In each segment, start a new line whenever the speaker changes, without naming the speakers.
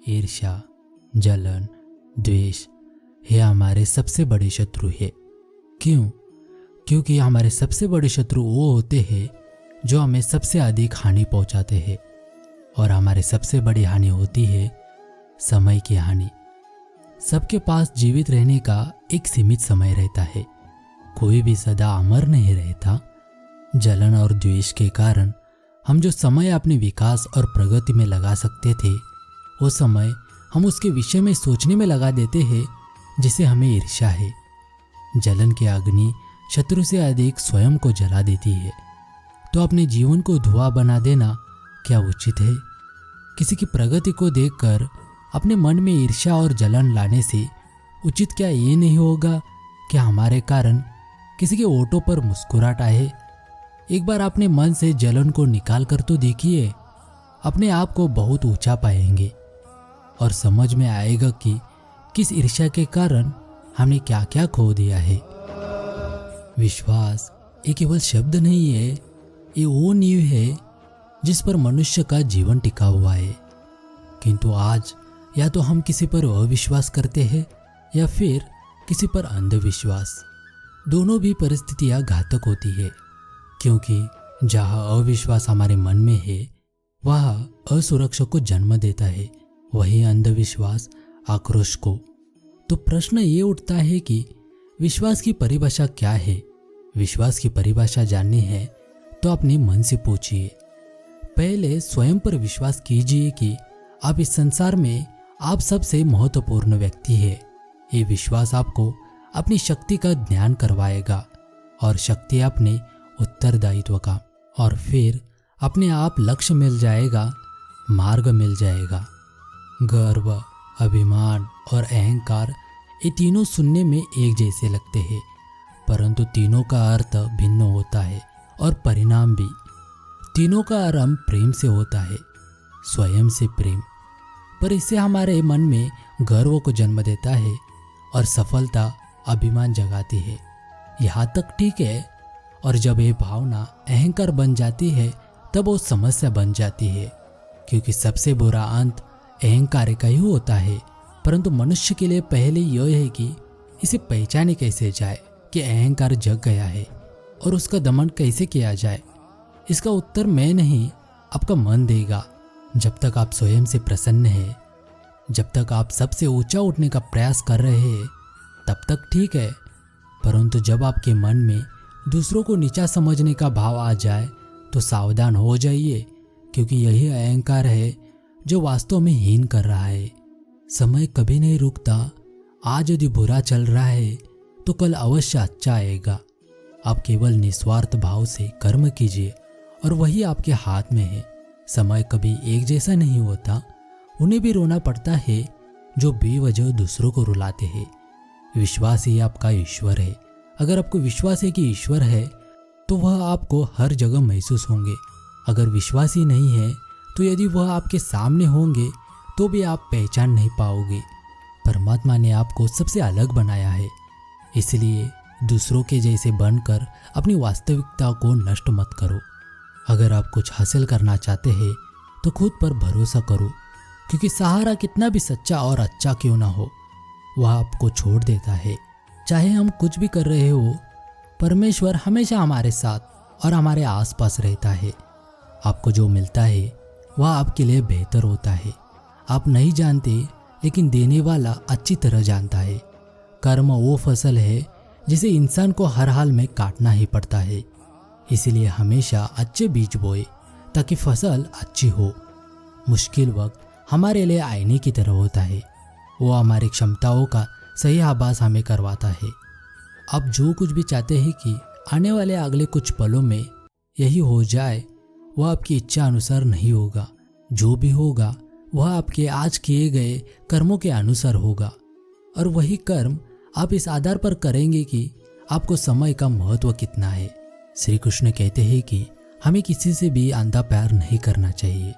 ईर्ष्या, जलन, द्वेष ये हमारे सबसे बड़े शत्रु है। क्यों? क्योंकि हमारे सबसे बड़े शत्रु वो होते हैं जो हमें सबसे अधिक हानि पहुंचाते हैं, और हमारे सबसे बड़ी हानि होती है समय की हानि। सबके पास जीवित रहने का एक सीमित समय रहता है, कोई भी सदा अमर नहीं रहता। जलन और द्वेष के कारण हम जो समय अपने विकास और प्रगति में लगा सकते थे, वो समय हम उसके विषय में सोचने में लगा देते हैं जिसे हमें ईर्ष्या है। जलन की अग्नि शत्रु से अधिक स्वयं को जला देती है, तो अपने जीवन को धुआं बना देना क्या उचित है? किसी की प्रगति को देखकर अपने मन में ईर्ष्या और जलन लाने से उचित क्या ये नहीं होगा कि हमारे कारण किसी के ओठों पर मुस्कुराहट आए? एक बार अपने मन से जलन को निकाल कर तो देखिए, अपने आप को बहुत ऊंचा पाएंगे और समझ में आएगा कि किस ईर्ष्या के कारण हमने क्या क्या खो दिया है। विश्वास ये केवल शब्द नहीं है, ये वो नींव है जिस पर मनुष्य का जीवन टिका हुआ है। किंतु आज या तो हम किसी पर अविश्वास करते हैं या फिर किसी पर अंधविश्वास। दोनों भी परिस्थितियां घातक होती है, क्योंकि जहाँ अविश्वास हमारे मन में है वहाँ असुरक्षा को जन्म देता है, वही अंधविश्वास आक्रोश को। तो प्रश्न ये उठता है कि विश्वास की परिभाषा क्या है? विश्वास की परिभाषा जाननी है तो अपने मन से पूछिए। पहले स्वयं पर विश्वास कीजिए कि आप इस संसार में आप सबसे महत्वपूर्ण व्यक्ति है। ये विश्वास आपको अपनी शक्ति का ज्ञान करवाएगा और शक्ति अपने उत्तरदायित्व का, और फिर अपने आप लक्ष्य मिल जाएगा, मार्ग मिल जाएगा। गर्व, अभिमान और अहंकार ये तीनों सुनने में एक जैसे लगते हैं, परंतु तीनों का अर्थ भिन्न होता है और परिणाम भी। तीनों का आरंभ प्रेम से होता है, स्वयं से प्रेम, पर इससे हमारे मन में गर्व को जन्म देता है और सफलता अभिमान जगाती है। यहाँ तक ठीक है, और जब ये भावना अहंकार बन जाती है तब वो समस्या बन जाती है, क्योंकि सबसे बुरा अंत अहंकार का ही होता है। परंतु मनुष्य के लिए पहले यह है कि इसे पहचाने कैसे जाए कि अहंकार जग गया है और उसका दमन कैसे किया जाए। इसका उत्तर मैं नहीं, आपका मन देगा। जब तक आप स्वयं से प्रसन्न हैं, जब तक आप सबसे ऊंचा उठने का प्रयास कर रहे हैं, तब तक ठीक है। परंतु जब आपके मन में दूसरों को नीचा समझने का भाव आ जाए तो सावधान हो जाइए, क्योंकि यही अहंकार है जो वास्तव में हीन कर रहा है। समय कभी नहीं रुकता। आज यदि बुरा चल रहा है तो कल अवश्य अच्छा आएगा। आप केवल निस्वार्थ भाव से कर्म कीजिए और वही आपके हाथ में है। समय कभी एक जैसा नहीं होता। उन्हें भी रोना पड़ता है जो बेवजह दूसरों को रुलाते हैं। विश्वास ही आपका ईश्वर है। अगर आपको विश्वास है कि ईश्वर है तो वह आपको हर जगह महसूस होंगे। अगर विश्वास ही नहीं है तो यदि वह आपके सामने होंगे तो भी आप पहचान नहीं पाओगे। परमात्मा ने आपको सबसे अलग बनाया है, इसलिए दूसरों के जैसे बनकर अपनी वास्तविकता को नष्ट मत करो। अगर आप कुछ हासिल करना चाहते हैं तो खुद पर भरोसा करो, क्योंकि सहारा कितना भी सच्चा और अच्छा क्यों ना हो, वह आपको छोड़ देता है। चाहे हम कुछ भी कर रहे हो, परमेश्वर हमेशा हमारे साथ और हमारे आसपास रहता है। आपको जो मिलता है वह आपके लिए बेहतर होता है। आप नहीं जानते, लेकिन देने वाला अच्छी तरह जानता है। कर्म वो फसल है जिसे इंसान को हर हाल में काटना ही पड़ता है। इसलिए हमेशा अच्छे बीज बोए ताकि फसल अच्छी हो। मुश्किल वक्त हमारे लिए आईने की तरह होता है। वो हमारी क्षमताओं का सही आभास हमें करवाता है। आप जो कुछ भी चाहते हैं कि आने वाले अगले कुछ पलों में यही हो जाए, वह आपकी इच्छा अनुसार नहीं होगा। जो भी होगा वह आपके आज किए गए कर्मों के अनुसार होगा, और वही कर्म आप इस आधार पर करेंगे कि आपको समय का महत्व कितना है। श्री कृष्ण कहते हैं कि हमें किसी से भी अंधा प्यार नहीं करना चाहिए।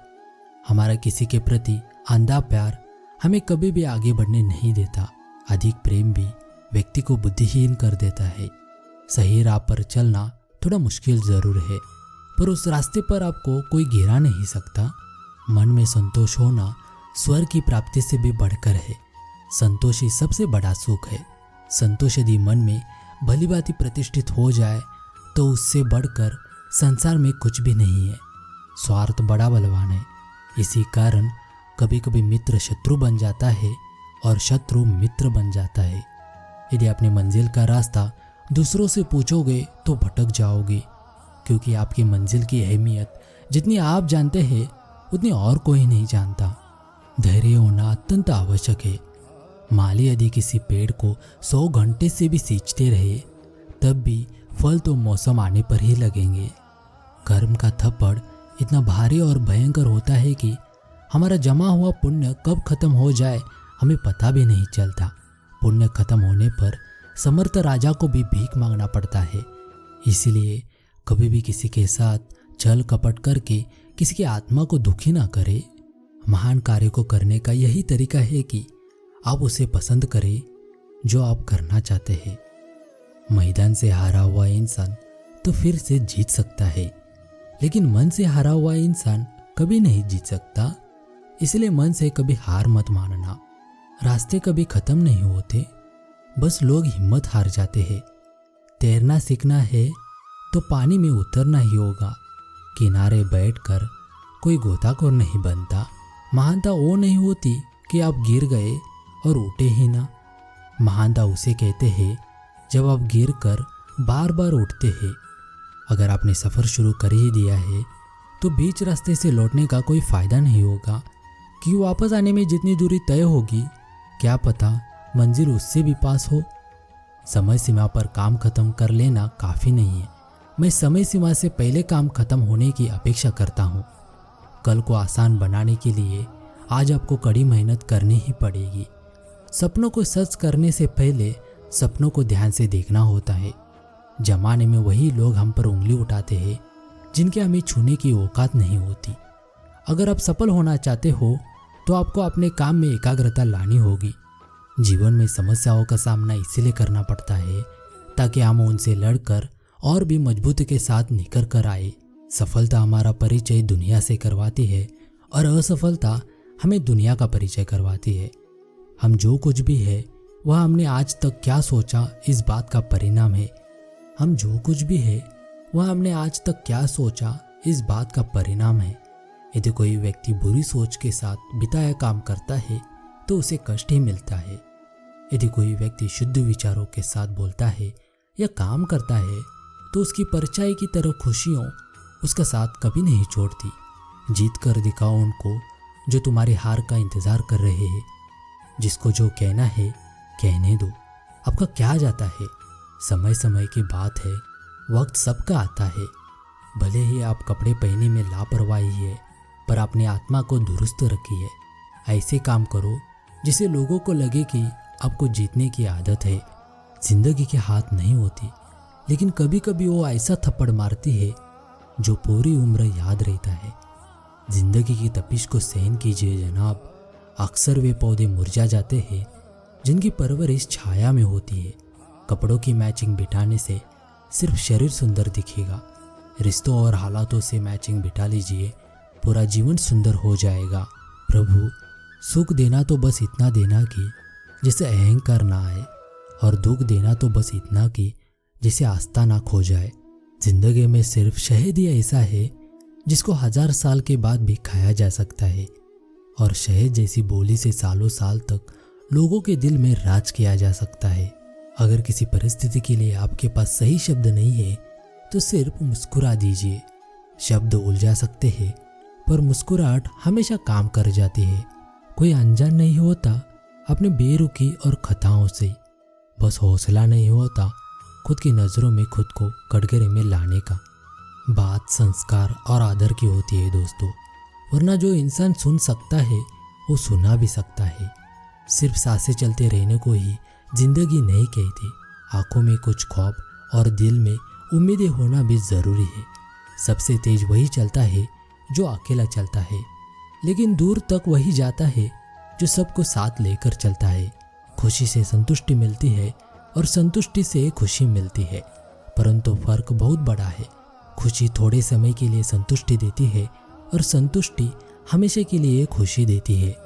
हमारा किसी के प्रति अंधा प्यार हमें कभी भी आगे बढ़ने नहीं देता। अधिक प्रेम भी व्यक्ति को बुद्धिहीन कर देता है। सही राह पर चलना थोड़ा मुश्किल जरूर है, पर उस रास्ते पर आपको कोई गिरा नहीं सकता। मन में संतोष होना स्वर्ग की प्राप्ति से भी बढ़कर है। संतोष ही सबसे बड़ा सुख है। संतोष यदि मन में भली भांति प्रतिष्ठित हो जाए तो उससे बढ़कर संसार में कुछ भी नहीं है। स्वार्थ बड़ा बलवान है। इसी कारण कभी कभी मित्र शत्रु बन जाता है और शत्रु मित्र बन जाता है। यदि अपनी मंजिल का रास्ता दूसरों से पूछोगे तो भटक जाओगे, क्योंकि आपकी मंजिल की अहमियत जितनी आप जानते हैं उतनी और कोई नहीं जानता। धैर्य होना अत्यंत आवश्यक है। माली यदि किसी पेड़ को 100 घंटे से भी सींचते रहे तब भी फल तो मौसम आने पर ही लगेंगे। कर्म का थप्पड़ इतना भारी और भयंकर होता है कि हमारा जमा हुआ पुण्य कब खत्म हो जाए हमें पता भी नहीं चलता। पुण्य खत्म होने पर समर्थ राजा को भी भीख मांगना पड़ता है। इसलिए कभी भी किसी के साथ छल कपट करके किसी की आत्मा को दुखी ना करे। महान कार्य को करने का यही तरीका है कि आप उसे पसंद करें जो आप करना चाहते हैं। मैदान से हारा हुआ इंसान तो फिर से जीत सकता है, लेकिन मन से हारा हुआ इंसान कभी नहीं जीत सकता। इसलिए मन से कभी हार मत मानना। रास्ते कभी खत्म नहीं होते, बस लोग हिम्मत हार जाते हैं। तैरना सीखना है तो पानी में उतरना ही होगा। किनारे बैठकर कोई गोताखोर नहीं बनता। महानता वो नहीं होती कि आप गिर गए और उठे ही ना। महानता उसे कहते हैं जब आप गिर कर बार बार उठते हैं। अगर आपने सफ़र शुरू कर ही दिया है तो बीच रास्ते से लौटने का कोई फ़ायदा नहीं होगा, कि वापस आने में जितनी दूरी तय होगी क्या पता मंजिल उससे भी पास हो। समय सीमा पर काम खत्म कर लेना काफ़ी नहीं है। मैं समय सीमा से पहले काम खत्म होने की अपेक्षा करता हूँ। कल को आसान बनाने के लिए आज आपको कड़ी मेहनत करनी ही पड़ेगी। सपनों को सच करने से पहले सपनों को ध्यान से देखना होता है। जमाने में वही लोग हम पर उंगली उठाते हैं जिनके हमें छूने की औकात नहीं होती। अगर आप सफल होना चाहते हो तो आपको अपने काम में एकाग्रता लानी होगी। जीवन में समस्याओं का सामना इसीलिए करना पड़ता है ताकि हम उनसे लड़कर और भी मजबूती के साथ निखर कर आए। सफलता हमारा परिचय दुनिया से करवाती है और असफलता हमें दुनिया का परिचय करवाती है। हम जो कुछ भी है वह हमने आज तक क्या सोचा इस बात का परिणाम है। हम जो कुछ भी है वह हमने आज तक क्या सोचा इस बात का परिणाम है। यदि कोई व्यक्ति बुरी सोच के साथ बिताया काम करता है तो उसे कष्ट ही मिलता है। यदि कोई व्यक्ति शुद्ध विचारों के साथ बोलता है या काम करता है तो उसकी परछाई की तरह खुशियों उसका साथ कभी नहीं छोड़ती। जीत कर दिखाओ उनको जो तुम्हारी हार का इंतजार कर रहे हैं। जिसको जो कहना है कहने दो, आपका क्या जाता है। समय समय की बात है, वक्त सबका आता है। भले ही आप कपड़े पहनने में लापरवाही है पर अपनी आत्मा को दुरुस्त रखिए। ऐसे काम करो जिससे लोगों को लगे कि आपको जीतने की आदत है। जिंदगी के हाथ नहीं होती, लेकिन कभी कभी वो ऐसा थप्पड़ मारती है जो पूरी उम्र याद रहता है। जिंदगी की तपिश को सहन कीजिए जनाब। अक्सर वे पौधे मुरझा जाते हैं जिनकी परवरिश छाया में होती है। कपड़ों की मैचिंग बिठाने से सिर्फ शरीर सुंदर दिखेगा। रिश्तों और हालातों से मैचिंग बिठा लीजिए, पूरा जीवन सुंदर हो जाएगा। प्रभु, सुख देना तो बस इतना देना कि जिसे अहंकार ना आए, और दुख देना तो बस इतना कि जिसे आस्था ना खो जाए। जिंदगी में सिर्फ शहद ही ऐसा है जिसको 1000 साल के बाद भी खाया जा सकता है, और शहद जैसी बोली से सालों साल तक लोगों के दिल में राज किया जा सकता है। अगर किसी परिस्थिति के लिए आपके पास सही शब्द नहीं है तो सिर्फ मुस्कुरा दीजिए। शब्द उलझा सकते हैं पर मुस्कुराहट हमेशा काम कर जाती है। कोई अनजान नहीं होता अपने बेरुखी और खताओं से। बस हौसला नहीं होता खुद की नज़रों में खुद को कटघरे में लाने का। बात संस्कार और आदर की होती है दोस्तों, वरना जो इंसान सुन सकता है वो सुना भी सकता है। सिर्फ सांसें चलते रहने को ही जिंदगी नहीं कहती। आंखों में कुछ खौफ और दिल में उम्मीदें होना भी ज़रूरी है। सबसे तेज वही चलता है जो अकेला चलता है, लेकिन दूर तक वही जाता है जो सबको साथ लेकर चलता है। खुशी से संतुष्टि मिलती है और संतुष्टि से खुशी मिलती है, परंतु फर्क बहुत बड़ा है। खुशी थोड़े समय के लिए संतुष्टि देती है और संतुष्टि हमेशा के लिए खुशी देती है।